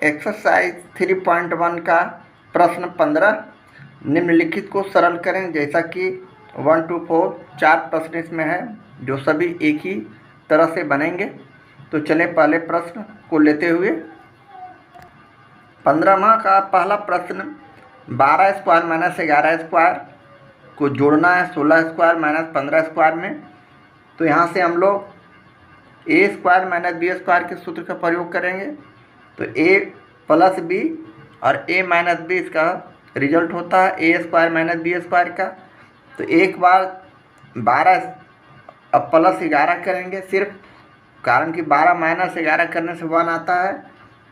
Exercise 3.1 का प्रश्न 15 निम्नलिखित को सरल करें। जैसा कि 1 to 4 4 प्रश्न इसमें है जो सभी एक ही तरह से बनेंगे। तो चले पहले प्रश्न को लेते हुए 15वां का पहला प्रश्न 12 स्क्वायर माइनस 11 स्क्वायर को जोड़ना है 16 स्क्वायर माइनस 15 स्क्वायर में। तो यहाँ से हम लोग ए स्क्वायर माइनस बी स्क्वायर के सूत्र का प्रयोग करेंगे। तो ए प्लस बी और ए माइनस बी इसका रिजल्ट होता है ए स्क्वायर माइनस बी स्क्वायर का। तो एक बार 12 अब प्लस 11 करेंगे सिर्फ, कारण कि 12 माइनस 11 करने से 1 आता है।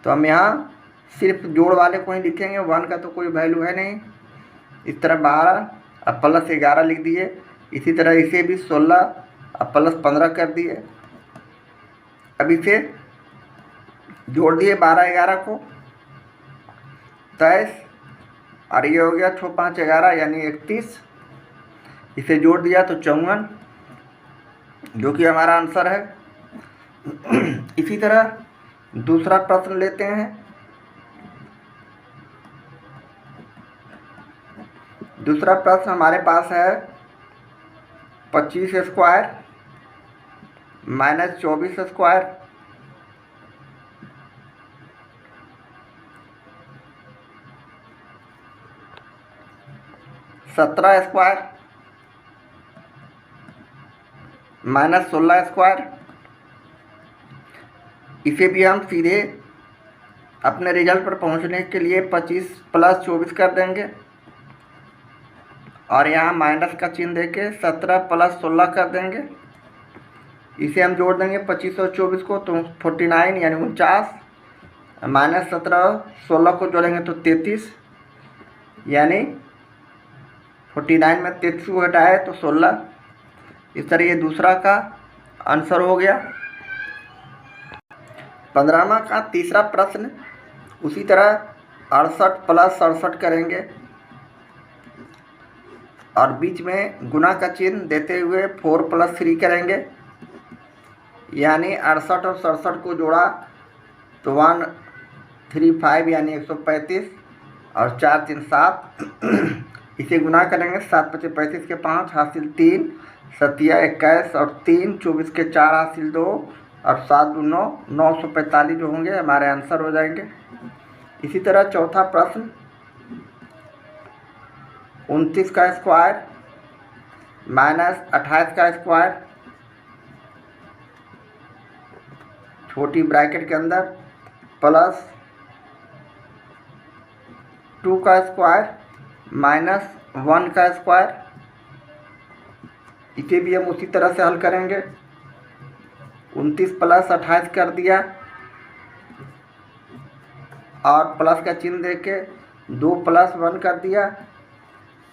तो हम यहाँ सिर्फ जोड़ वाले को ही लिखेंगे, 1 का तो कोई वैल्यू है नहीं। इस तरह 12 अब प्लस 11 लिख दिए। इसी तरह इसे भी 16 अब प्लस 15 कर दिए। अब इसे जोड़ दिए 12 11 को 23 और ये हो गया 6 5 11 यानी 31। इसे जोड़ दिया तो 54 जो कि हमारा आंसर है। इसी तरह दूसरा प्रश्न लेते हैं। दूसरा प्रश्न हमारे पास है 25 स्क्वायर माइनस 24 स्क्वायर सत्रह स्क्वायर माइनस 16 स्क्वायर। इसे भी हम सीधे अपने रिजल्ट पर पहुंचने के लिए 25 प्लस 24 कर देंगे और यहाँ माइनस का चिन्ह देके 17 प्लस 16 कर देंगे। इसे हम जोड़ देंगे 25 और 24 को तो 49 यानी 49 माइनस 17 16 को जोड़ेंगे तो 33 यानी 49 में 33 को घटाए तो 16। इस तरह ये दूसरा का आंसर हो गया। 15वां का तीसरा प्रश्न उसी तरह 68 प्लस 67 करेंगे और बीच में गुना का चिन्ह देते हुए 4 प्लस 3 करेंगे यानी 68 और 67 को जोड़ा तो 135 यानी 135 और 4 3 7। इसे गुना करेंगे 7 5 35 के 5 हासिल 3 7 21 और 3 24 के 4 हासिल 2 और 7 2 9 945 जो होंगे हमारे आंसर हो जाएंगे। इसी तरह चौथा प्रश्न 29 का स्क्वायर माइनस 28 का स्क्वायर छोटी ब्रैकेट के अंदर प्लस 2 का स्क्वायर माइनस 1 का स्क्वायर। इसे भी हम उसी तरह से हल करेंगे। 29 प्लस 28 कर दिया और प्लस का चिन्ह देके 2 प्लस 1 कर दिया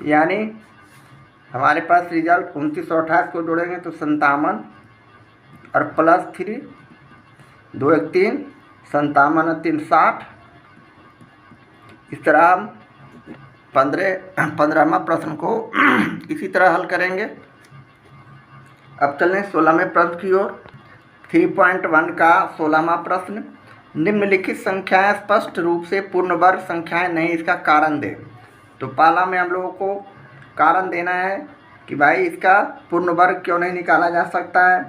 यानी हमारे पास रिजल्ट 29 और 28 को जोड़ेंगे तो 57 और प्लस 3 2 1 3 57 और 3 60। इस तरह हम 15वां प्रश्न को इसी तरह हल करेंगे। अब चलें 16वें प्रश्न की ओर। 3.1 का 16वां प्रश्न निम्नलिखित संख्याएं स्पष्ट रूप से पूर्ण वर्ग संख्याएं नहीं, इसका कारण दें। तो पहला में हम लोगों को कारण देना है कि भाई इसका पूर्ण वर्ग क्यों नहीं निकाला जा सकता है।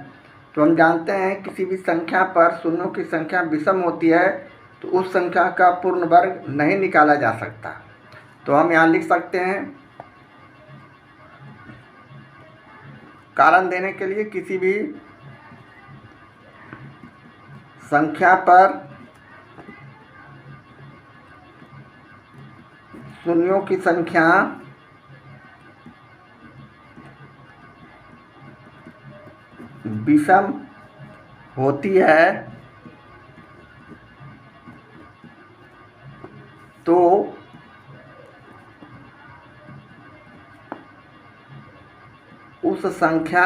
तो हम जानते हैं किसी भी संख्या पर शून्यों की संख्या विषम होती है तो उस संख्या का पूर्ण वर्ग नहीं निकाला जा सकता। तो हम यहाँ लिख सकते हैं कारण देने के लिए किसी भी संख्या पर शून्यों की संख्या विषम होती है तो उस संख्या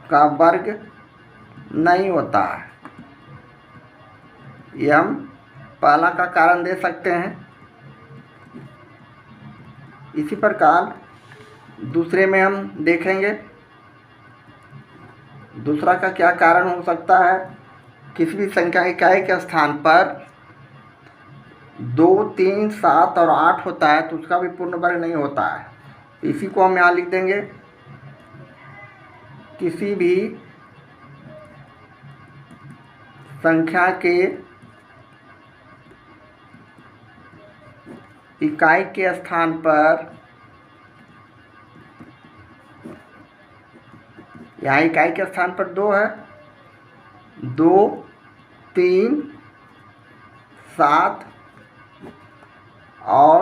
का वर्ग नहीं होता है। ये हम पहला का कारण दे सकते हैं। इसी प्रकार दूसरे में हम देखेंगे दूसरा का क्या कारण हो सकता है। किसी भी संख्या इकाई के स्थान पर 2, 3, 7 और 8 होता है तो उसका भी पूर्ण वर्ग नहीं होता है। इसी को हम यहाँ लिख देंगे, किसी भी संख्या के इकाई के स्थान पर, यहाँ इकाई के स्थान पर 2 है, 2, 3, 7 और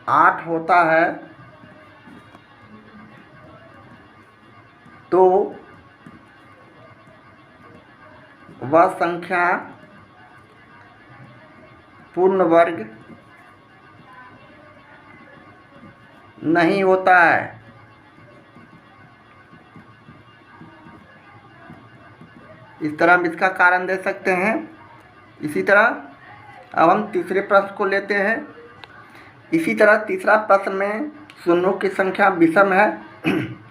8 होता है तो वह संख्या पूर्ण वर्ग नहीं होता है। इस तरह हम इसका कारण दे सकते हैं। इसी तरह अब हम तीसरे प्रश्न को लेते हैं। इसी तरह तीसरा प्रश्न में शून्यों की संख्या विषम है,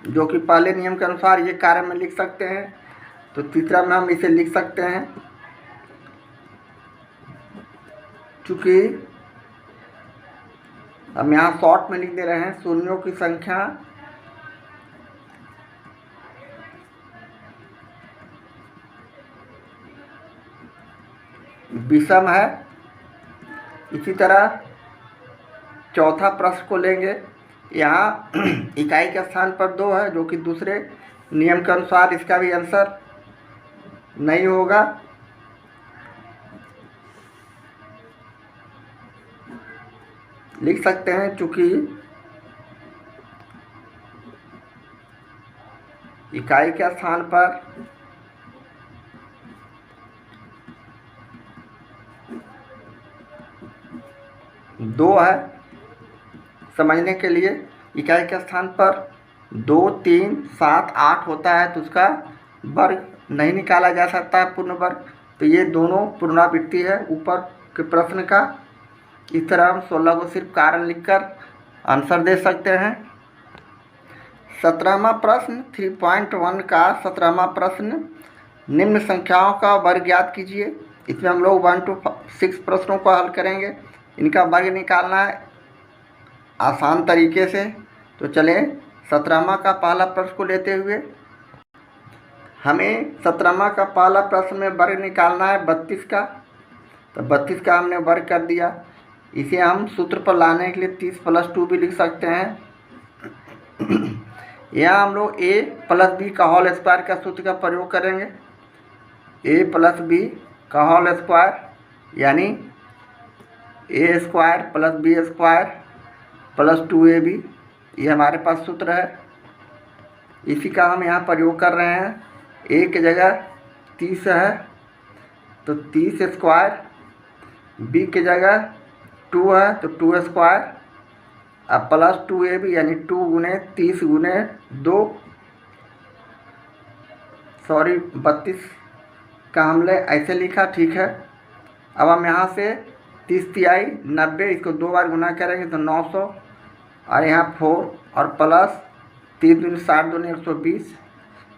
जो कि पहले नियम के अनुसार ये कार्य में लिख सकते हैं। तो तीसरा में हम इसे लिख सकते हैं, चूँकि हम यहाँ शॉर्ट में लिख दे रहे हैं, शून्यों की संख्या विषम है। इसी तरह चौथा प्रश्न को लेंगे। यहाँ इकाई के स्थान पर 2 है, जो कि दूसरे नियम के अनुसार इसका भी आंसर नहीं होगा। लिख सकते हैं, चूँकि इकाई के स्थान पर 2 है। समझने के लिए, इकाई के स्थान पर 2, 3, 7, 8 होता है तो उसका वर्ग नहीं निकाला जा सकता है पूर्ण वर्ग। तो ये दोनों पुनरावृत्ति है ऊपर के प्रश्न का। इस तरह हम 16 को सिर्फ कारण लिखकर आंसर दे सकते हैं। 17वां प्रश्न 3.1 का 17वां प्रश्न, निम्न संख्याओं का वर्ग ज्ञात कीजिए। इसमें हम लोग 1 to 6 प्रश्नों को हल करेंगे। इनका वर्ग निकालना है आसान तरीके से। तो चलें 17वां का पहला प्रश्न को लेते हुए, हमें 17वां का पहला प्रश्न में वर्ग निकालना है 32 का। तो 32 का हमने वर्ग कर दिया। इसे हम सूत्र पर लाने के लिए 30 + 2 भी लिख सकते हैं। यहाँ हम लोग a + b का होल स्क्वायर का सूत्र का प्रयोग करेंगे। a + b का होल स्क्वायर यानी a² + b² + 2ab, ये हमारे पास सूत्र है। इसी का हम यहाँ प्रयोग कर रहे हैं। a की जगह 30 है तो 30², b की जगह 2 है तो 2² अब +2ab यानी 2 × 30 × 2, सॉरी 32 का हमने ऐसे लिखा, ठीक है। अब हम यहाँ से 30 तिहाई 90, इसको 2 बार गुना करेंगे तो 900 और यहाँ 4 और प्लस 3 दूनी 60 दूनी 120,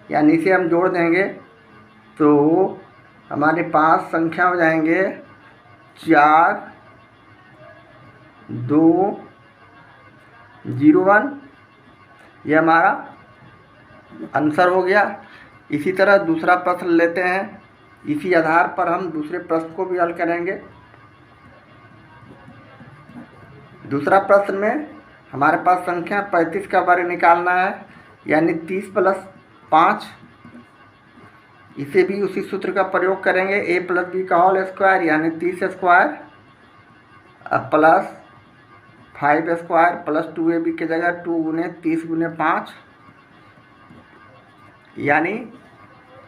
यानी इसे हम जोड़ देंगे तो हमारे पास संख्या हो जाएंगे 4, 2, 0, 1। ये हमारा आंसर हो गया। इसी तरह दूसरा प्रश्न लेते हैं। इसी आधार पर हम दूसरे प्रश्न को भी हल करेंगे। दूसरा प्रश्न में हमारे पास संख्या 35 का वर्ग निकालना है, यानी 30 + 5। इसे भी उसी सूत्र का प्रयोग करेंगे, a + b का होल स्क्वायर यानी 30² प्लस 5² + 2ab की जगह 2 × 30 × 5, यानी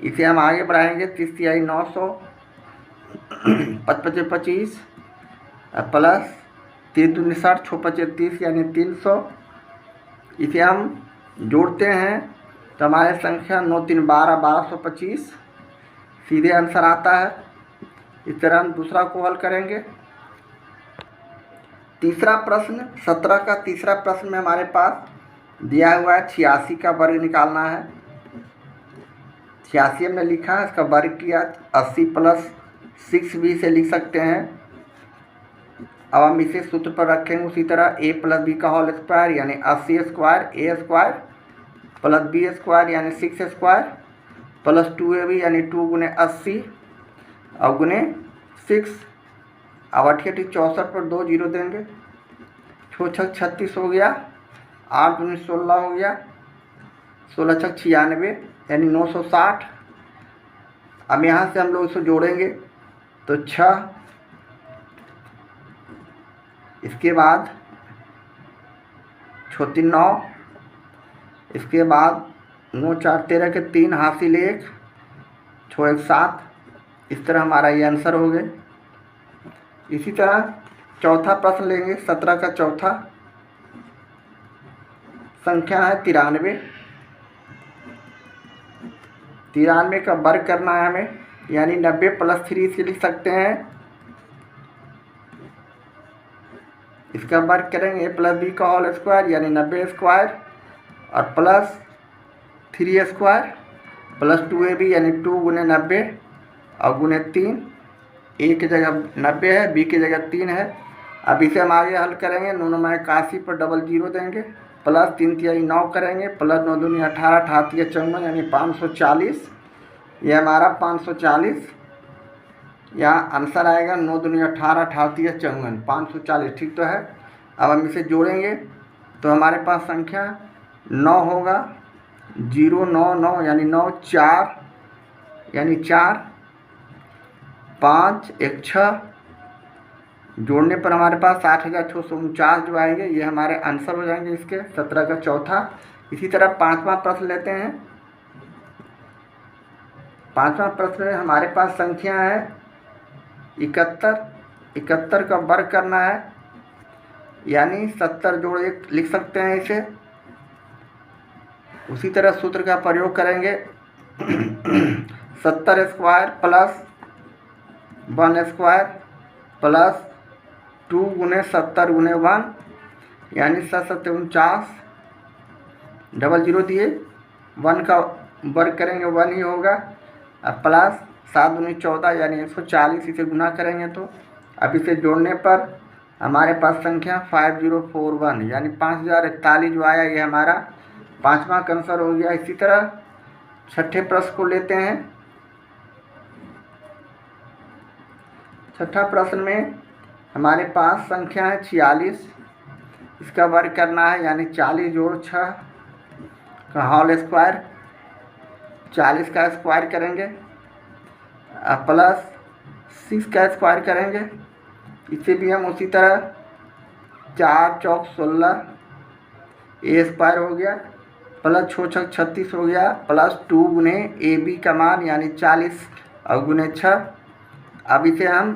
इसे हम आगे बढ़ाएंगे 30 तिहाई 900, 5 × 25 प्लस 3 दूनी 60, 6 × 30 यानी 300। इसे हम जोड़ते हैं तो हमारे संख्या 9 × 3 = 12, 1225 सीधे आंसर आता है। इस तरह हम दूसरा को हल करेंगे। तीसरा प्रश्न 17 का तीसरा प्रश्न में हमारे पास दिया हुआ है 86 का वर्ग निकालना है। 86 हमने लिखा, इसका वर्ग किया, 80 प्लस 6 भी से लिख सकते हैं। अब हम इसे सूत्र पर रखेंगे उसी तरह, a प्लस बी का होल स्क्वायर यानी 80 स्क्वायर ए स्क्वायर प्लस बी स्क्वायर यानी 6 स्क्वायर प्लस 2ab यानी 2 गुने 80 और गुने 6। अब 88 64 पर 2 जीरो देंगे, 6 छक 36 हो गया, 8 दूनी 16 हो गया, 16 छक 96 यानी 960। अब यहाँ से हम लोग इसको जोड़ेंगे तो 6, इसके बाद 6 3 9, इसके बाद 9 4 13 के 3 हासिल 1, 6 1 7। इस तरह हमारा ये आंसर हो गए। इसी तरह चौथा प्रश्न लेंगे, 17 का चौथा। संख्या है 93। 93 का वर्ग करना है हमें, यानी 90 प्लस 3 से लिख सकते हैं। इसका वर्ग करेंगे a प्लस बी का होल स्क्वायर यानी 90 स्क्वायर और प्लस 3 स्क्वायर प्लस 2ab यानी 2 गुने 90 और गुने 3। a की जगह 90 है, b की जगह 3 है। अब इसे हम आगे हल करेंगे, 9 9 81 पर डबल जीरो देंगे, प्लस 3 तिहाई 9 करेंगे, प्लस 9 दूनी 18 18 54 यानी 540। ये हमारा 540, यहाँ आंसर आएगा 9 दूनी 18 18 54 540, ठीक तो है। अब हम इसे जोड़ेंगे तो हमारे पास संख्या 9 होगा, 0 9 9 यानी 9 4 यानी 4 5 1 6। जोड़ने पर हमारे पास 60,649 जो आएंगे, ये हमारे आंसर हो जाएंगे इसके 17 का चौथा। इसी तरह पांचवा प्रश्न लेते हैं। पांचवा प्रश्न में हमारे पास संख्या है 71। 71 का वर्ग करना है, यानी 70 जोड़ 1 लिख सकते हैं इसे। उसी तरह सूत्र का प्रयोग करेंगे 70 स्क्वायर प्लस 1 स्क्वायर प्लस 2 गुने 70 गुने 1 यानी 749। डबल जीरो दिए, 1 का वर्ग करेंगे 1 ही होगा, अब प्लस 7 दूनी 14 यानी 140, इसे गुना करेंगे तो अब इसे जोड़ने पर हमारे पास संख्या 5041 यानी 5041 जो आया, ये हमारा पांचवा का आंसर हो गया। इसी तरह छठे प्रश्न को लेते हैं। छठा प्रश्न में हमारे पास संख्या है 46। इसका वर्ग करना है, यानी 40 जोड़ 6 का होल स्क्वायर, 40 का स्क्वायर करेंगे प्लस 6 का स्क्वायर करेंगे। इसे भी हम उसी तरह 4 चौक 16 ए स्क्वायर हो गया प्लस 6 छक 36 हो गया प्लस 2 गुने ए बी का मान यानी 40 और गुने 6। अब इसे हम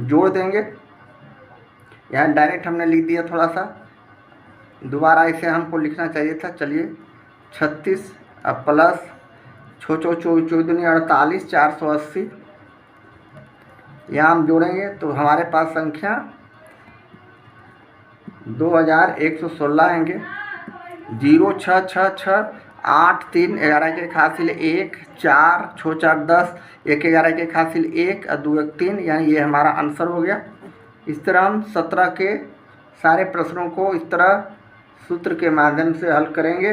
जोड़ देंगे, यहाँ डायरेक्ट हमने लिख दिया, थोड़ा सा दोबारा इसे हमको लिखना चाहिए था। चलिए 36 अब प्लस 6 चौ दूनी 48 480, यहाँ हम जोड़ेंगे तो हमारे पास संख्या 2116 आएंगे। 0 6 6 6 8 3 11 के हासिल 1 4 6 4 10 1 11 के हासिल 1 और 2 1 3 यानी ये हमारा आंसर हो गया। इस तरह हम 17 के सारे प्रश्नों को इस तरह सूत्र के माध्यम से हल करेंगे।